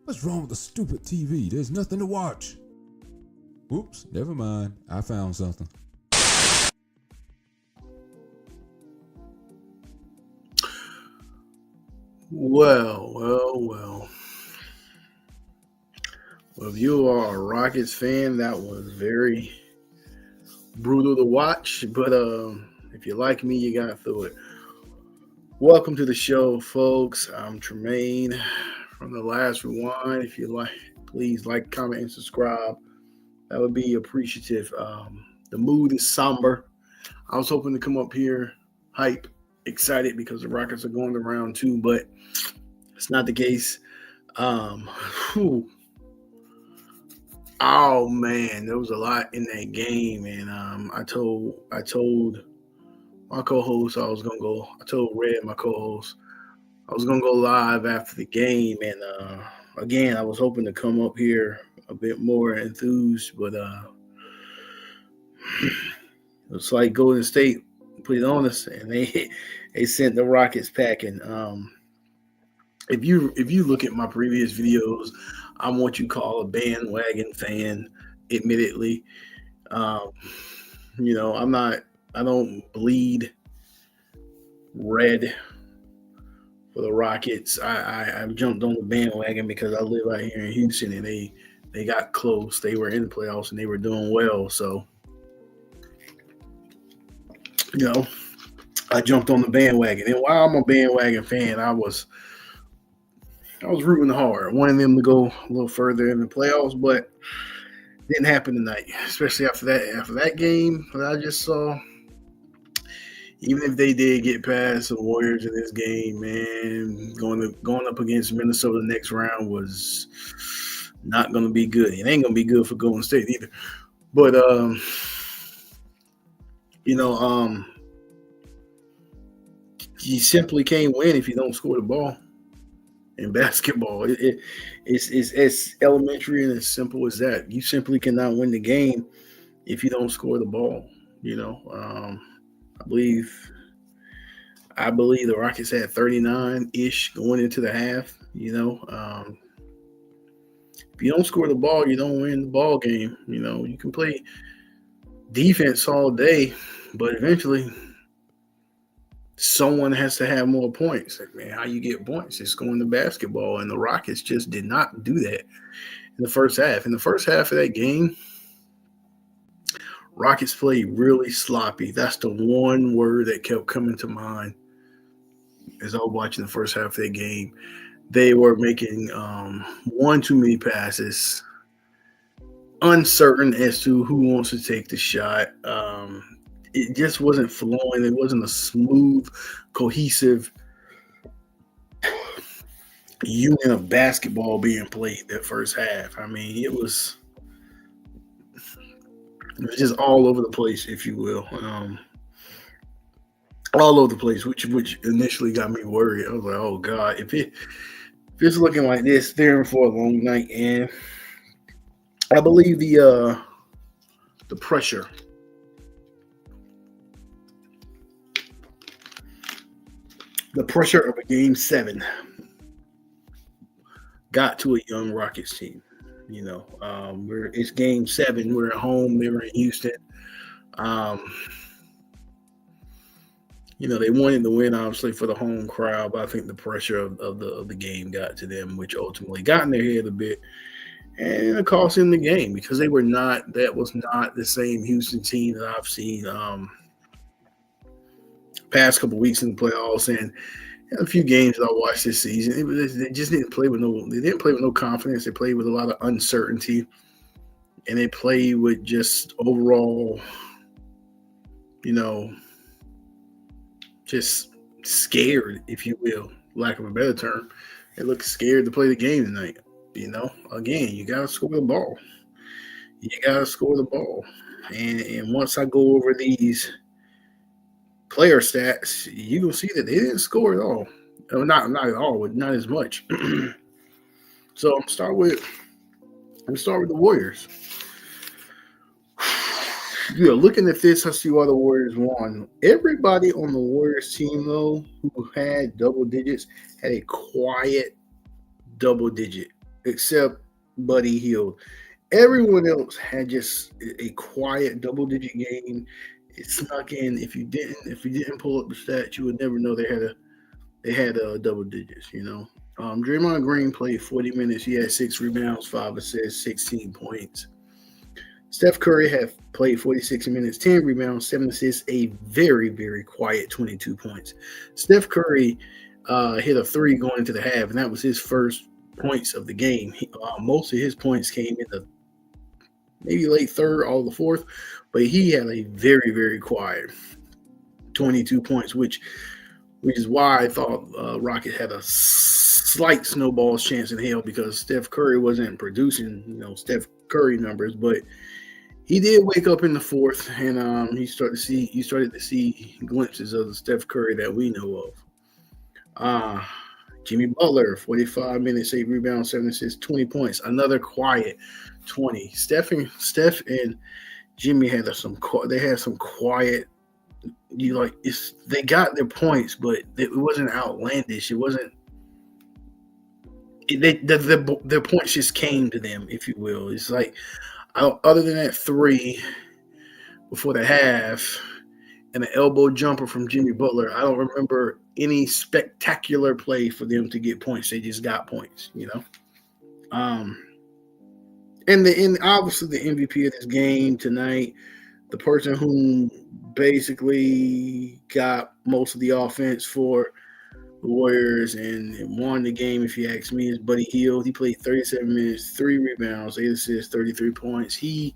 What's wrong with the stupid TV? There's nothing to watch. Oops, never mind. I found something. Well. Well, if you are a Rockets fan, that was very brutal to watch. But if you like me, you got through it. Welcome to the show, folks. I'm Tremaine from The Last Rewind. If you like, please like, comment, and subscribe. That would be appreciative. The mood is somber. I was hoping to come up here hype, excited because the Rockets are going to round 2, but it's not the case. Oh man, there was a lot in that game, and I told my co-host I told Red, my co-host, I was gonna go live after the game, and again I was hoping to come up here a bit more enthused, but it's like Golden State put it on us, and they sent the Rockets packing. If you look at my previous videos, I'm what you call a bandwagon fan, admittedly. Um, I don't bleed red for the Rockets. I jumped on the bandwagon because I live out here in Houston, and they got close. They were in the playoffs and they were doing well. So, I jumped on the bandwagon. And while I'm a bandwagon fan, I was rooting hard, wanting them to go a little further in the playoffs, but didn't happen tonight. Especially after that game that I just saw. Even if they did get past the Warriors in this game, man, going up against Minnesota next round was not going to be good. It ain't going to be good for Golden State either. But you simply can't win if you don't score the ball. In basketball, it's as elementary and as simple as that. You simply cannot win the game if you don't score the ball. I believe the Rockets had 39-ish going into the half. If you don't score the ball, you don't win the ball game. You can play defense all day, but eventually someone has to have more points. Like, man, how you get points? It's going to basketball, and the Rockets just did not do that in the first half. In the first half of that game, Rockets played really sloppy. That's the one word that kept coming to mind as I was watching the first half of that game. They were making one too many passes, uncertain as to who wants to take the shot. It just wasn't flowing. It wasn't a smooth, cohesive union of basketball being played that first half. I mean, it was just all over the place, if you will. All over the place, which initially got me worried. I was like, oh God, if it's looking like this, they're in for a long night. And I believe the pressure of a game 7 got to a young Rockets team. It's game 7. We're at home. They were in Houston. They wanted to win, obviously, for the home crowd, but I think the pressure of the game got to them, which ultimately got in their head a bit, and it cost them the game because they were not. That was not the same Houston team that I've seen past couple weeks in the playoffs and a few games that I watched this season. They just didn't play with no confidence. They played with a lot of uncertainty, and they played with just overall, just scared, if you will, lack of a better term. They look scared to play the game tonight. Again, you got to score the ball. And once I go over these player stats, you will see that they didn't score at all. Not at all, but not as much. So I'm start with the Warriors. Looking at this, I see why the Warriors won. Everybody on the Warriors team, though, who had double digits, had a quiet double digit. except Buddy Hield. Everyone else had just a quiet double-digit game. It snuck in. If you didn't pull up the stats, you would never know they had double digits. Draymond Green played 40 minutes. He had 6 rebounds, 5 assists, 16 points. Steph Curry had played 46 minutes, 10 rebounds, 7 assists, a very, very quiet 22 points. Steph Curry hit a three going into the half, and that was his first points of the game. Most of his points came in the maybe late third, all the fourth, but he had a very, very quiet 22 points, which is why I thought Rocket had a slight snowball's chance in hell, because Steph Curry wasn't producing, Steph Curry numbers, but he did wake up in the fourth, and you started to see glimpses of the Steph Curry that we know of. Jimmy Butler, 45 minutes, 8 rebounds, 7 assists, 20 points, another quiet 20. Steph and Jimmy had some quiet. They got their points, but it wasn't outlandish. It wasn't. Their points just came to them, if you will. It's like, other than that three before the half and an elbow jumper from Jimmy Butler, I don't remember any spectacular play for them to get points. They just got points, And obviously the MVP of this game tonight, the person who basically got most of the offense for the Warriors and won the game, if you ask me, is Buddy Hield. He played 37 minutes, 3 rebounds, 8 assists, 33 points. He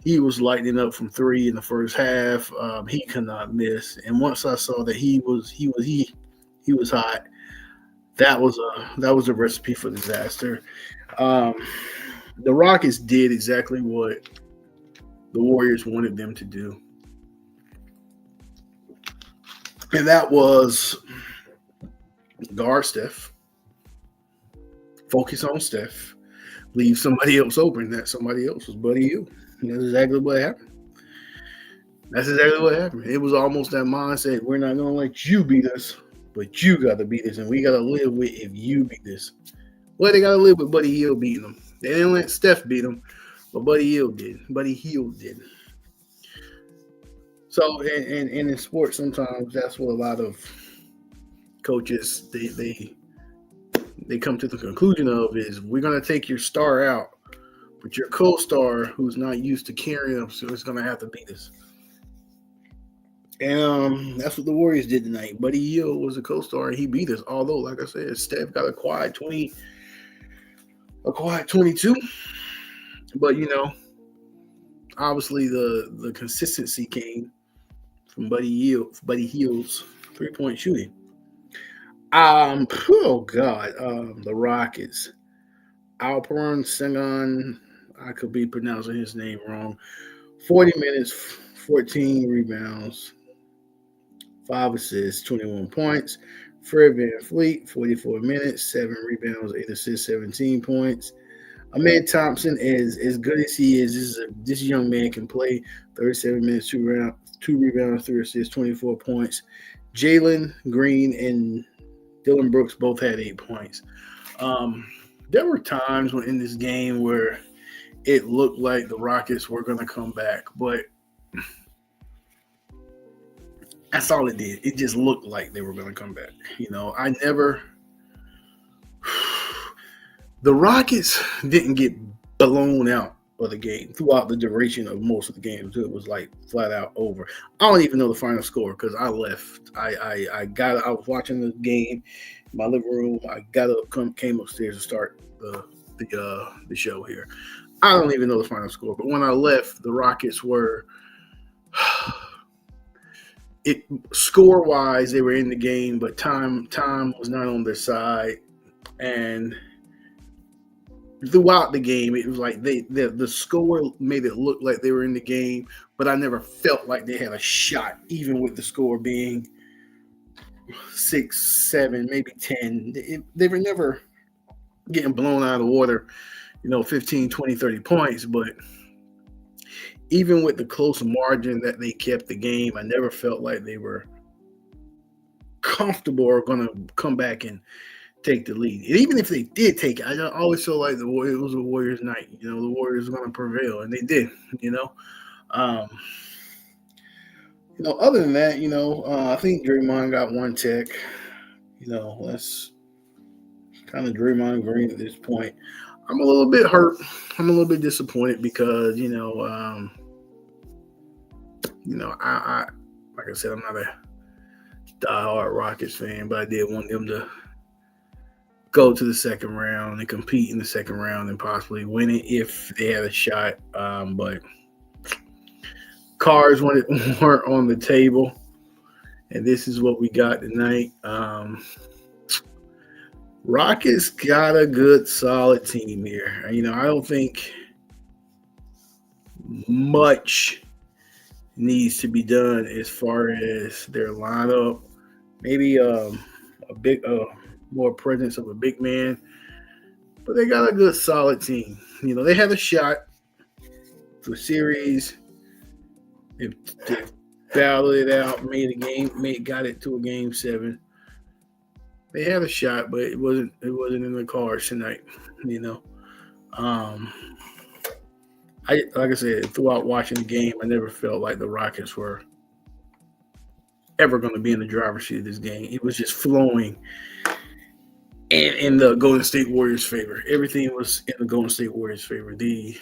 was lighting up from three in the first half. He could not miss. And once I saw that he was hot, that was a recipe for disaster. The Rockets did exactly what the Warriors wanted them to do, and that was guard Steph, focus on Steph, leave somebody else open. That somebody else was Buddy Hield. That's exactly what happened. It was almost that mindset: we're not going to let you beat us, but you got to beat us, and we got to live with if you beat us. Well, they got to live with Buddy Hield beating them. They didn't let Steph beat them, but Buddy Hield did. So, and in sports, sometimes that's what a lot of coaches they come to the conclusion of is, we're going to take your star out, but your co-star, who's not used to carrying them, so it's going to have to beat us. And that's what the Warriors did tonight. Buddy Hield was a co-star, and he beat us. Although, like I said, Steph got a quiet 22. But obviously the consistency came from Buddy Hield's 3-point shooting. The Rockets. Alperen Sengun, I could be pronouncing his name wrong. 40 minutes, 14 rebounds, 5 assists, 21 points. Fred VanVleet, 44 minutes, 7 rebounds, 8 assists, 17 points. Ahmed Thompson, as good as he is, this young man can play. 37 minutes, 2 rebounds, 3 assists, 24 points. Jalen Green and Dylan Brooks both had 8 points. There were times in this game where it looked like the Rockets were going to come back, but that's all it did. It just looked like they were going to come back. The Rockets didn't get blown out of the game throughout the duration of most of the games. It was like flat out over. I don't even know the final score because I left. I was watching the game in my living room. I came upstairs to start the show here. I don't even know the final score, but when I left, the Rockets were score-wise, they were in the game, but time was not on their side. And throughout the game, it was like the score made it look like they were in the game, but I never felt like they had a shot, even with the score being 6, 7, maybe 10. They were never getting blown out of the water, 15, 20, 30 points. But even with the close margin that they kept the game, I never felt like they were comfortable or going to come back and take the lead. And even if they did take it, I always feel like it was a Warriors night. The Warriors were going to prevail, and they did. Um, other than that, I think Draymond got one tech. That's kind of Draymond Green at this point. I'm a little bit hurt. I'm a little bit disappointed because, I like I said, I'm not a diehard Rockets fan, but I did want them to go to the second round and compete in the second round and possibly win it if they had a shot. But cards weren't on the table, and this is what we got tonight. Rockets got a good, solid team here. I don't think much needs to be done as far as their lineup. Maybe a big, more presence of a big man, but they got a good, solid team. They had a shot for a series. They battled it out, got it to a game 7. They had a shot, but it wasn't in the cards tonight. Like I said, throughout watching the game, I never felt like the Rockets were ever going to be in the driver's seat of this game. It was just flowing in the Golden State Warriors' favor. Everything was in the Golden State Warriors' favor. The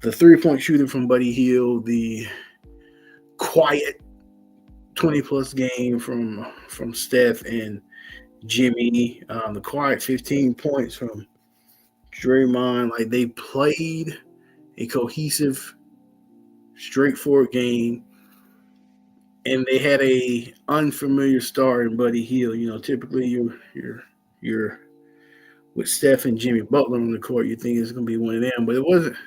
3-point shooting from Buddy Hield, the quiet 20-plus game from Steph and Jimmy, the quiet 15 points from Draymond. Like, they played a cohesive, straightforward game, and they had a unfamiliar star in Buddy Hield. Typically you're with Steph and Jimmy Butler on the court, you think it's going to be one of them, but it wasn't.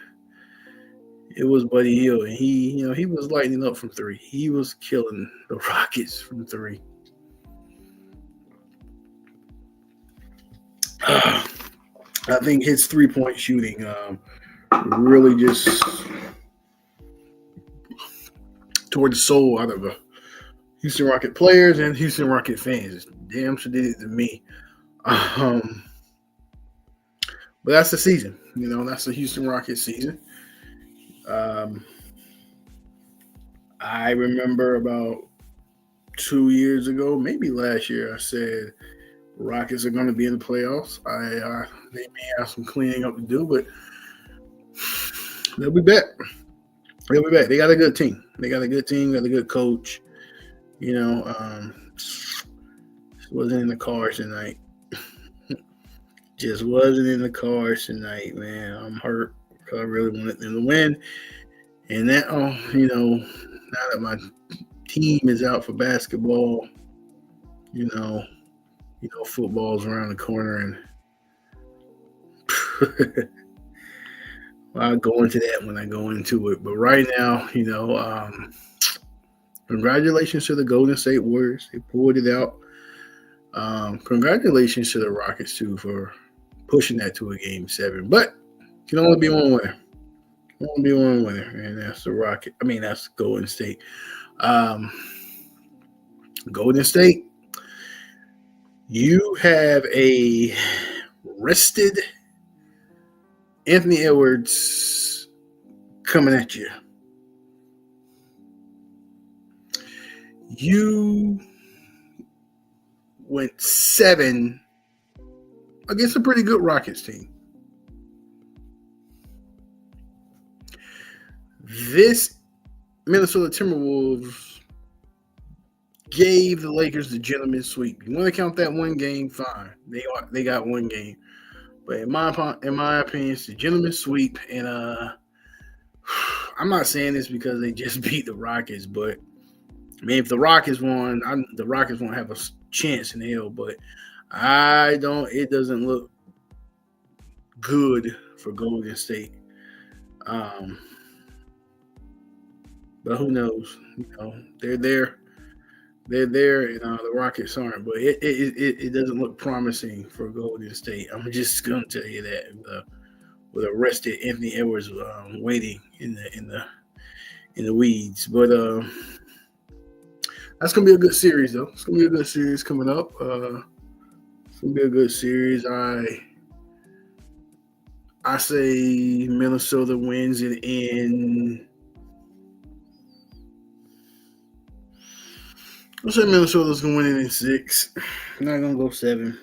It was Buddy Hield, and he was lighting up from 3. He was killing the Rockets from 3. I think his 3-point shooting really just toward the soul out of the Houston Rocket players and Houston Rocket fans. Damn sure did it to me. But that's the season. That's the Houston Rockets season. I remember about 2 years ago, maybe last year, I said Rockets are going to be in the playoffs. They may have some cleaning up to do, but they'll be back. They'll be back. They got a good team. Got a good coach. Wasn't in the cards tonight. Just wasn't in the cards tonight, man. I'm hurt because I really wanted them to win. And that, now that my team is out for basketball, football's around the corner, and I'll go into that when I go into it. But right now, congratulations to the Golden State Warriors. They pulled it out. Congratulations to the Rockets, too, for pushing that to a game 7. But you can only be one winner. Only be one winner, and that's the Rocket. That's Golden State. Golden State, you have a rested Anthony Edwards coming at you. You went 7 against a pretty good Rockets team. This Minnesota Timberwolves gave the Lakers the gentleman's sweep. You want to count that one game? Fine. They got one game. But in my opinion, it's the gentleman's sweep. And I'm not saying this because they just beat the Rockets, but if the Rockets won, the Rockets won't have a chance in hell. But it doesn't look good for Golden State. But who knows? They're there. They're there, and the Rockets aren't. But it doesn't look promising for Golden State. I'm just gonna tell you that with a rested Anthony Edwards waiting in the weeds. But that's gonna be a good series, though. It's gonna be a good series coming up. It'll be a good series. I say Minnesota wins it in. I say Minnesota's gonna win it in 6. I'm not gonna go 7.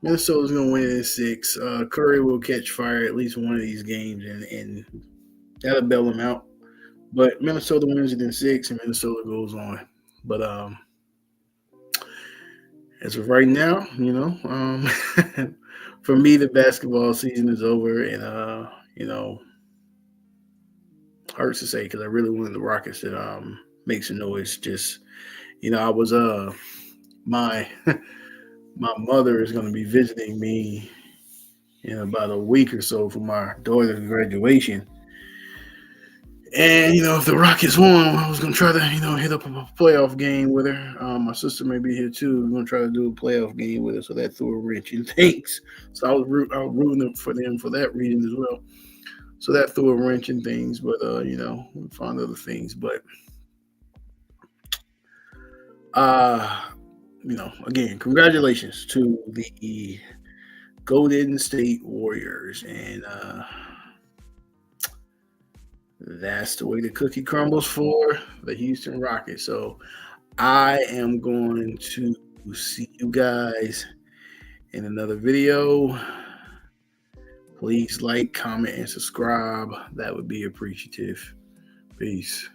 Minnesota's gonna win it in 6. Curry will catch fire at least one of these games, and that'll bail him out. But Minnesota wins it in 6, and Minnesota goes on. But as of right now, for me, the basketball season is over, and hurts to say because I really wanted the Rockets to make some noise. Just I was my my mother is going to be visiting me in about a week or so for my daughter's graduation. And if the Rockets won, I was gonna try to hit up a playoff game with her. My sister may be here too. We're gonna try to do a playoff game with her, so that threw a wrench in things. So I was rooting for them for that reason as well. So that threw a wrench in things, but we found other things. But again, congratulations to the Golden State Warriors, and that's the way the cookie crumbles for the Houston Rockets. So I am going to see you guys in another video. Please like, comment, and subscribe. That would be appreciative. Peace.